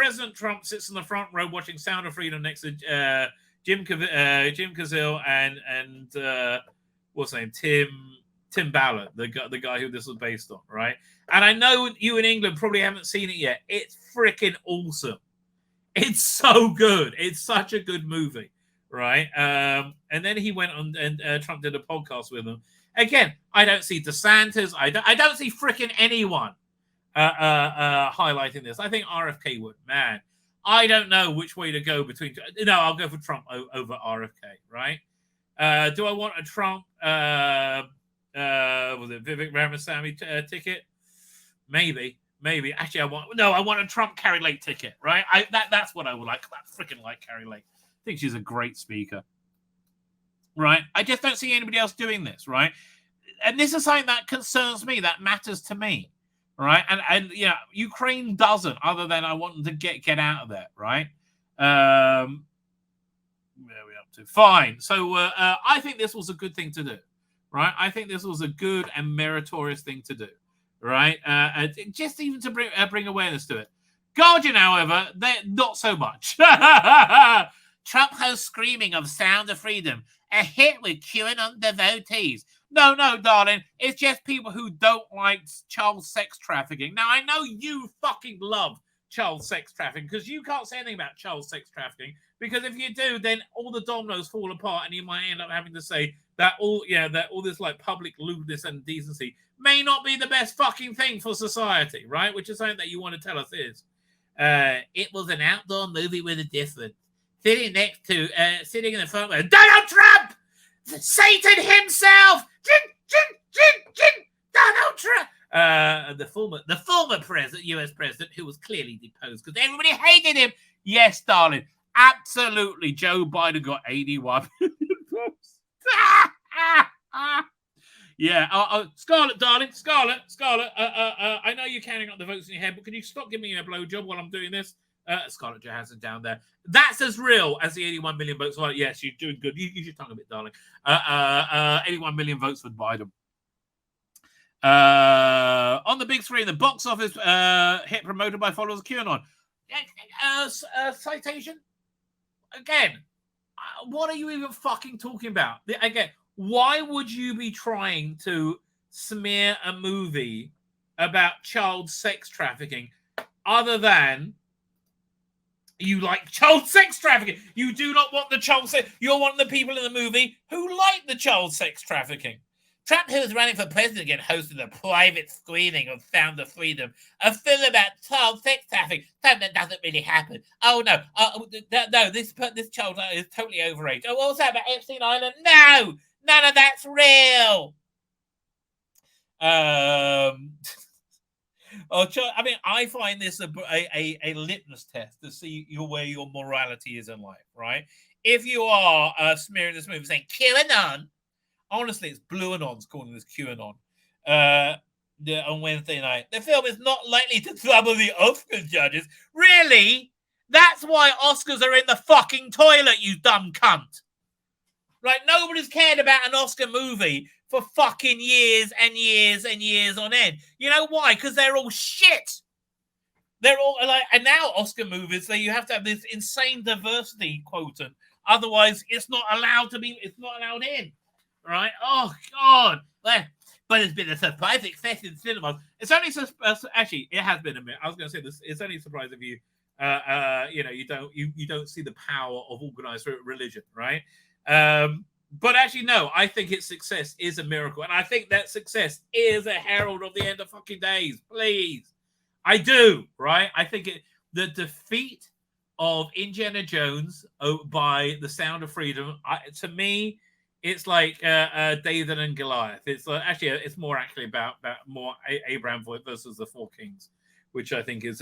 President Trump sits in the front row watching Sound of Freedom next to Jim Caviezel and what's his name, Tim Ballard, the guy who this was based on, right? And I know you in England probably haven't seen it yet. It's freaking awesome. It's so good. It's such a good movie, right? And then he went on and Trump did a podcast with him. Again, I don't see DeSantis. I don't see freaking anyone highlighting this. I think RFK would. Man, I don't know which way to go between. No, I'll go for Trump over RFK, right? Do I want a Trump? Was it Vivek Ramaswamy ticket? Maybe. Actually, I want a Trump Carrie Lake ticket, right? That's what I would like. I freaking like Carrie Lake. I think she's a great speaker, right? I just don't see anybody else doing this, right? And this is something that concerns me, that matters to me, right? And yeah, Ukraine doesn't, other than I want them to get out of there, right? Where are we up to? Fine. So I think this was a good thing to do, right? I think this was a good and meritorious thing to do, right? Just even to bring awareness to it. Guardian, however, they're not so much. Trump host screaming of Sound of Freedom, a hit with QAnon devotees. No, darling, it's just people who don't like child sex trafficking. Now, I know you fucking love child sex trafficking because you can't say anything about child sex trafficking, because if you do, then all the dominoes fall apart and you might end up having to say that all this like public lewdness and decency may not be the best fucking thing for society, right? Which is something that you want to tell us is. It was an outdoor movie with a difference. Sitting in the front row, Donald Trump! Satan himself! Donald Trump! The former president, US president, who was clearly deposed because everybody hated him. Yes, darling. Absolutely. Joe Biden got 81 million votes. Yeah. Scarlett, darling. Scarlett. I know you're counting up the votes in your head, but can you stop giving me a blowjob while I'm doing this? Scarlett Johansson down there. That's as real as the 81 million votes. Well, yes, you're doing good. Use your tongue a bit, darling. 81 million votes for Biden. On the big screen, the box office hit promoted by followers of QAnon. Citation? Again, what are you even fucking talking about? Again, why would you be trying to smear a movie about child sex trafficking other than you like child sex trafficking? You do not want the child sex. You're one of the people in the movie who like the child sex trafficking. Trump, who was running for president again, hosted a private screening of Sound of Freedom, a film about child sex trafficking. Something that doesn't really happen. Oh, no. No, this child is totally overage. Oh, what's that about Epstein Island? No! None of that's real! I mean, I find this a litmus test to see where your morality is in life, right? If you are smearing this movie saying QAnon, honestly, it's Blue Anon's calling this QAnon. On Wednesday night, the film is not likely to trouble the Oscar judges. Really? That's why Oscars are in the fucking toilet, you dumb cunt. Right? Nobody's cared about an Oscar movie for fucking years and years and years on end. You know why? Because they're all shit. They're all like, and now Oscar movies, so you have to have this insane diversity quotient. Otherwise, it's not allowed in. Right? Oh, God. But it's been a surprise success in cinemas. It's only actually, it has been a minute. I was going to say this. It's only a surprise if you, you don't see the power of organized religion, right? But actually, no, I think its success is a miracle. And I think that success is a herald of the end of fucking days. Please. I do, right? I think the defeat of Indiana Jones by the Sound of Freedom, to me, it's like David and Goliath. It's actually, it's more actually about more Abraham versus the four kings, which I think is,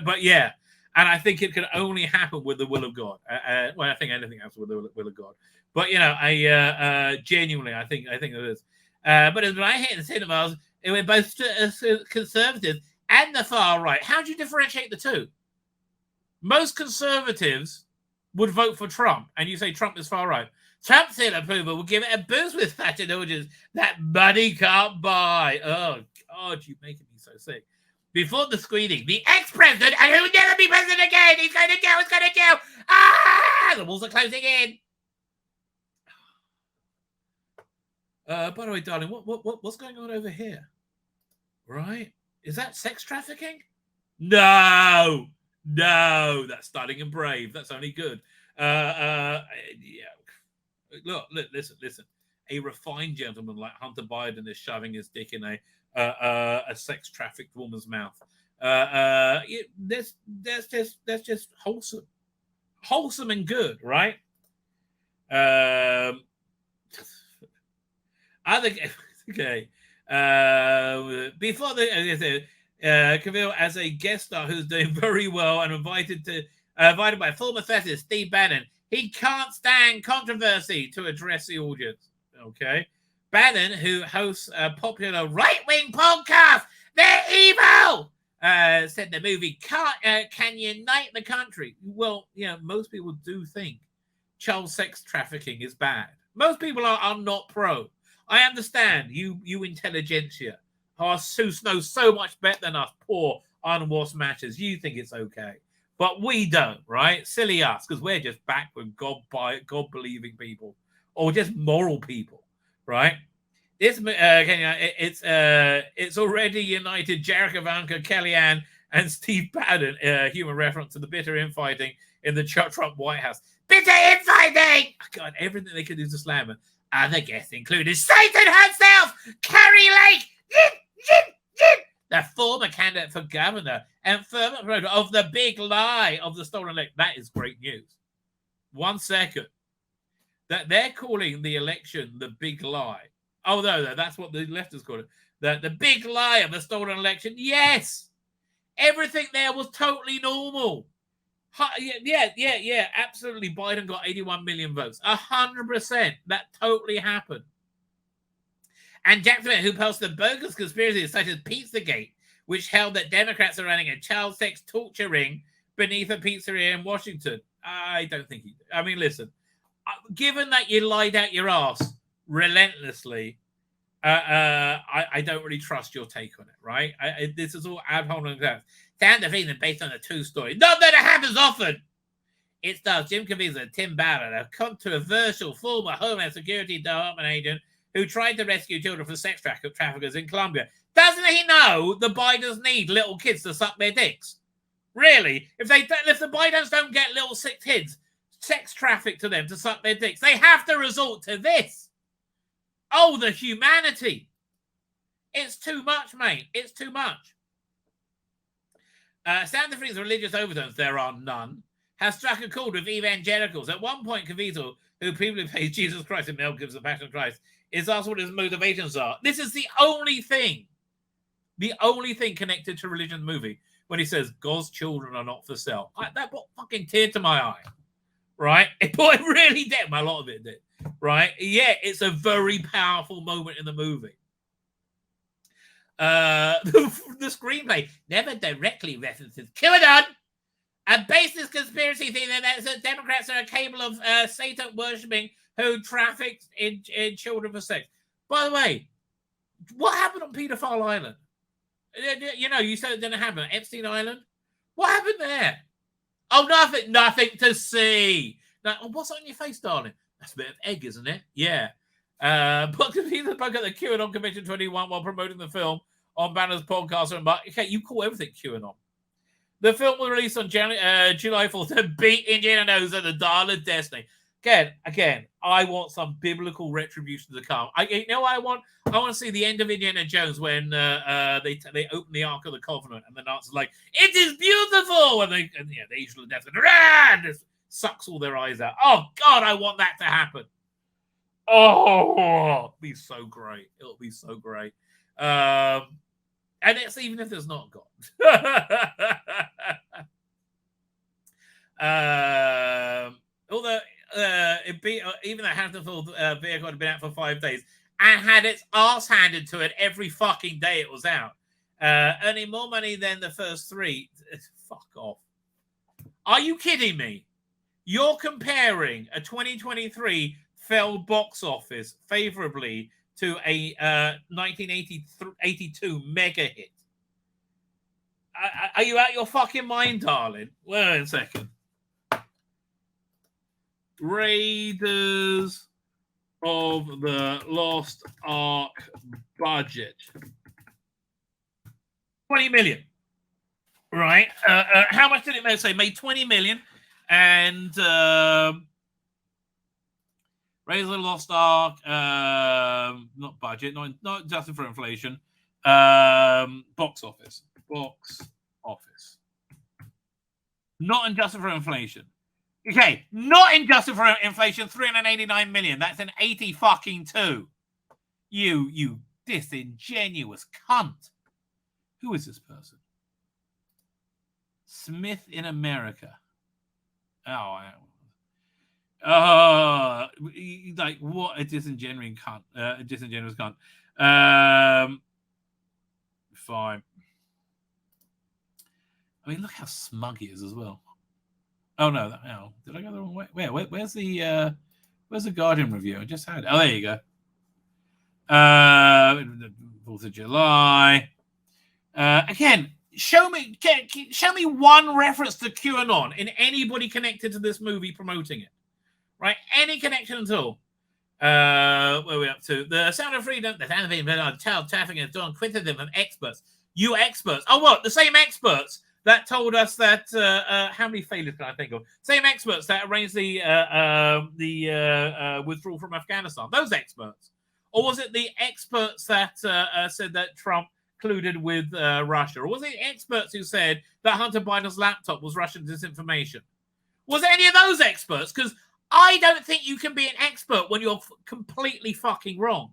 but yeah. And I think it can only happen with the will of God. Well, I think anything else with the will of God. But I genuinely, I think it is. But when I hit the cinemas, it were both conservatives and the far right. How do you differentiate the two? Most conservatives would vote for Trump, and you say Trump is far right. Trump's seal approval will give it a boost with fat indulgence that money can't buy. Oh God, you're making me so sick. Before the screening, the ex-president, and who will never be president again, he's going to jail, he's going to jail. Ah! The walls are closing in. By the way, darling, what's going on over here? Right? Is that sex trafficking? No, that's Stunning and Brave. That's only good. Yeah. Look, listen. A refined gentleman like Hunter Biden is shoving his dick in a sex trafficked woman's mouth. That's just wholesome and good, right? Okay. Before Cavill as a guest star who's doing very well and invited by former thespian Steve Bannon. He can't stand controversy to address the audience. Okay. Bannon, who hosts a popular right-wing podcast, They're Evil, said the movie can unite the country. Well, most people do think child sex trafficking is bad. Most people are not pro. I understand you intelligentsia who know so much better than us poor unwashed matches. You think it's okay. But we don't, right? Silly us, because we're just backward, God-believing people, or just moral people, right? It's already united Jarek, Ivanka, Kellyanne, and Steve Bannon. Human reference to the bitter infighting in the Trump White House. Bitter infighting! Oh, God, everything they could do to slam it. Other guests included Satan herself, Carrie Lake, the former candidate for governor and firm promoter of the big lie of the stolen election. That is great news. 1 second. That they're calling the election the big lie. Oh, no, that's what the leftists call it. The big lie of the stolen election. Yes. Everything there was totally normal. Yeah, absolutely. Biden got 81 million votes. 100%. That totally happened. And Jack Smith, who posted bogus conspiracies such as Pizzagate, which held that Democrats are running a child sex torture ring beneath a pizzeria in Washington. I don't think he did. I mean, listen, given that you lied out your ass relentlessly, I don't really trust your take on it, right? This is all ad hominem. Sound of reason based on a true story. Not that it happens often. It stars Jim Caviezel and Tim Ballard, a controversial former Homeland Security Department agent who tried to rescue children from sex traffickers in Colombia. Doesn't he know the Bidens need little kids to suck their dicks? Really? If the Bidens don't get little sick kids sex trafficked to them to suck their dicks, they have to resort to this. Oh, the humanity. It's too much, mate. It's too much. Santa Free's religious overtones, there are none, has struck a chord with evangelicals. At one point, Caviezel, who previously plays Jesus Christ in Mel Gibson's The Passion of Christ, is asked what his motivations are. This is the only thing connected to religion in the movie when he says God's children are not for sale. That brought fucking tear to my eye, right? It really did. A lot of it did, right? Yeah, it's a very powerful moment in the movie. The screenplay never directly references QAnon, a baseless conspiracy theory that Democrats are capable of Satan worshipping who trafficked in children for sex. By the way, what happened on Pedophile Island? You said it didn't happen. Epstein Island? What happened there? Oh, nothing to see. Now, what's on your face, darling? That's a bit of egg, isn't it? Yeah. But Caviezel spoke at the QAnon Convention 21 while promoting the film on Banner's podcast. Okay, you call everything QAnon. The film was released on July 4th to beat Indiana Jones at the Dial of Destiny. Again, I want some biblical retribution to come. You know what I want? I want to see the end of Indiana Jones when they open the Ark of the Covenant and the Nazis are like, it is beautiful! And the Angel of Death just sucks all their eyes out. Oh, God, I want that to happen. Oh, it'll be so great. It'll be so great. And it's even if there's not God. Although even the Hampton-Ford vehicle had been out for 5 days and had its ass handed to it every fucking day it was out, earning more money than the first 3. Fuck off. Are you kidding me? You're comparing a 2023 failed box office favorably to a 1982 mega hit. Are you out your fucking mind, darling? Wait a second. Raiders of the Lost Ark budget 20 million. Right? How much did it make? Say made 20 million, and Raiders of the Lost Ark, not budget, not adjusted for inflation. Box office. Not adjusted for inflation. Okay, not adjusted for inflation, 389 million. That's an 80 fucking 2. You disingenuous cunt. Who is this person? Smith in America. Like what a disingenuous cunt. Fine. I mean, look how smug he is as well. Oh no! Did I go the wrong way? Where's the Guardian review? I just had it. Oh, there you go. 4th of July. Again, show me one reference to QAnon in anybody connected to this movie promoting it, right? Any connection at all? Where are we up to? The Sound of Freedom. The Sound of Freedom. Child trafficking has done criticism from experts. You experts. Oh, what? The same experts that told us that how many failures can I think of? Same experts that arranged the withdrawal from Afghanistan. Those experts, or was it the experts that said that Trump colluded with Russia, or was it experts who said that Hunter Biden's laptop was Russian disinformation? Was it any of those experts? Because I don't think you can be an expert when you're completely fucking wrong,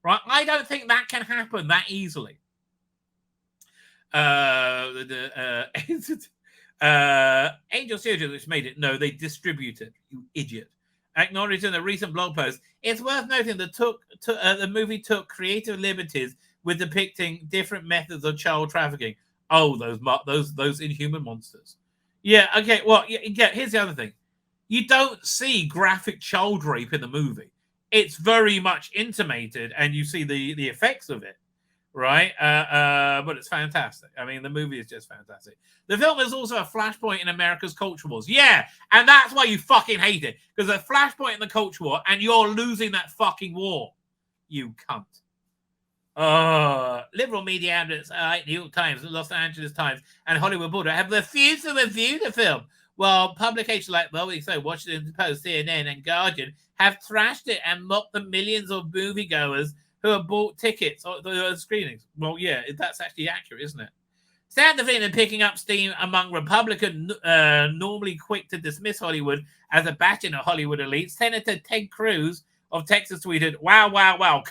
right? I don't think that can happen that easily. Angel Studios, which made it. No, they distribute it. You idiot. Acknowledged in a recent blog post, it's worth noting that the movie took creative liberties with depicting different methods of child trafficking. Oh, those inhuman monsters. Yeah. Okay. Well, yeah. Here's the other thing. You don't see graphic child rape in the movie. It's very much intimated, and you see the effects of it. Right, but it's fantastic. I mean, the movie is just fantastic. The film is also a flashpoint in America's culture wars. Yeah, and that's why you fucking hate it, because a flashpoint in the culture war, and you're losing that fucking war. You cunt. Liberal media outlets, New York Times, Los Angeles Times, and Hollywood Reporter have refused to review the film, while publications like Washington Post, CNN, and Guardian have thrashed it and mocked the millions of moviegoers who have bought tickets or the screenings. Well, yeah, that's actually accurate, isn't it? Sound of Freedom picking up steam among Republicans normally quick to dismiss Hollywood as a bastion of Hollywood elites. Senator Ted Cruz of Texas tweeted, wow,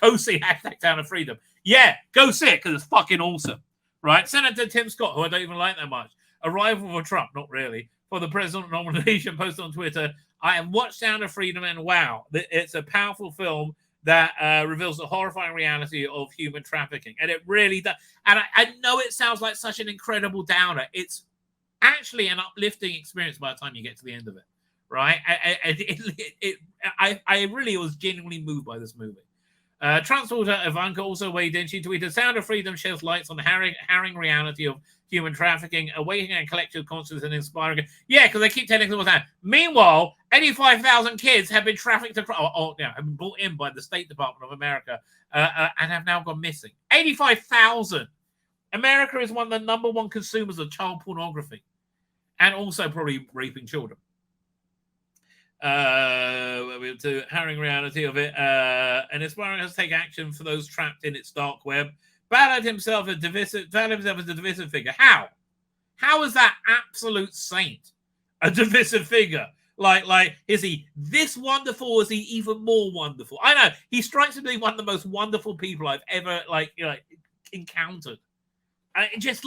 go see hashtag Sound of Freedom. Yeah, go see it because it's fucking awesome, right? Senator Tim Scott, who I don't even like that much, a rival for Trump, not really, for the president nomination, posted on Twitter, I have watched Sound of Freedom and wow, it's a powerful film that reveals the horrifying reality of human trafficking. And it really does. And I know it sounds like such an incredible downer. It's actually an uplifting experience by the time you get to the end of it, right? I really was genuinely moved by this movie. Trump's daughter Ivanka also weighed in. She tweeted, Sound of Freedom sheds lights on the harrowing reality of human trafficking, awakening a collective consciousness and inspiring. Yeah, because they keep telling us what's happening. Meanwhile, 85,000 kids have been trafficked have been brought in by the State Department of America and have now gone missing. 85,000. America is one of the number one consumers of child pornography, and also probably raping children. To harrowing reality of it, and inspiring us to take action for those trapped in its dark web. Ballard himself a divisive figure. How is that absolute saint a divisive figure? Like, is he this wonderful, or is he even more wonderful? I know he strikes me to be one of the most wonderful people I've ever encountered. Just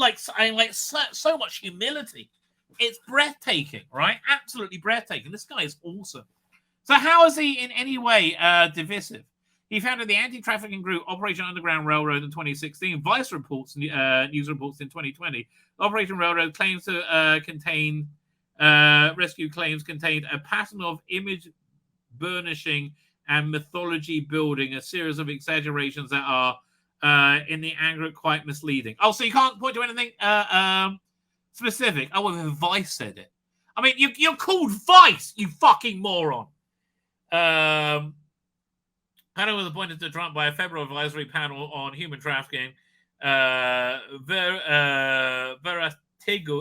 so much humility. It's breathtaking, right? Absolutely breathtaking. This guy is awesome. So how is he in any way divisive? He founded the anti-trafficking group Operation Underground Railroad in 2016. Vice reports, news reports in 2020. Operation Railroad claims to contain rescue claims contained a pattern of image burnishing and mythology building, a series of exaggerations that are in the aggregate quite misleading. Oh, so you can't point to anything specific. Oh, well, Vice said it. I mean, you're called Vice, you fucking moron. Panel was appointed to Trump by a federal advisory panel on human trafficking. Veratigo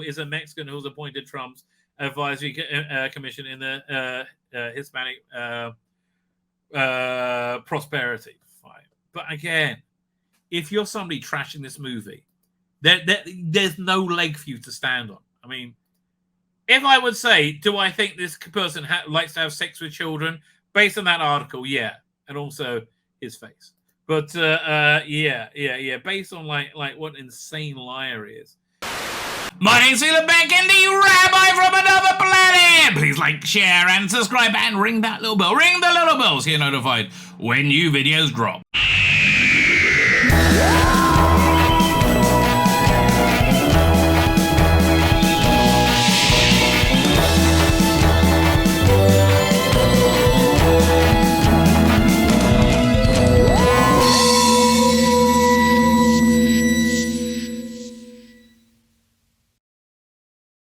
is a Mexican who's appointed Trump's advisory commission in the Hispanic prosperity. Fine. But again, if you're somebody trashing this movie, there's no leg for you to stand on. I mean, if I would say, do I think this person likes to have sex with children? Based on that article, yeah. And also his face. But yeah. Based on like what an insane liar he is. My name's Tzvi Lebetkin, the Rabbi from another planet. Please like, share, and subscribe, and ring that little bell. Ring the little bell so you're notified when new videos drop.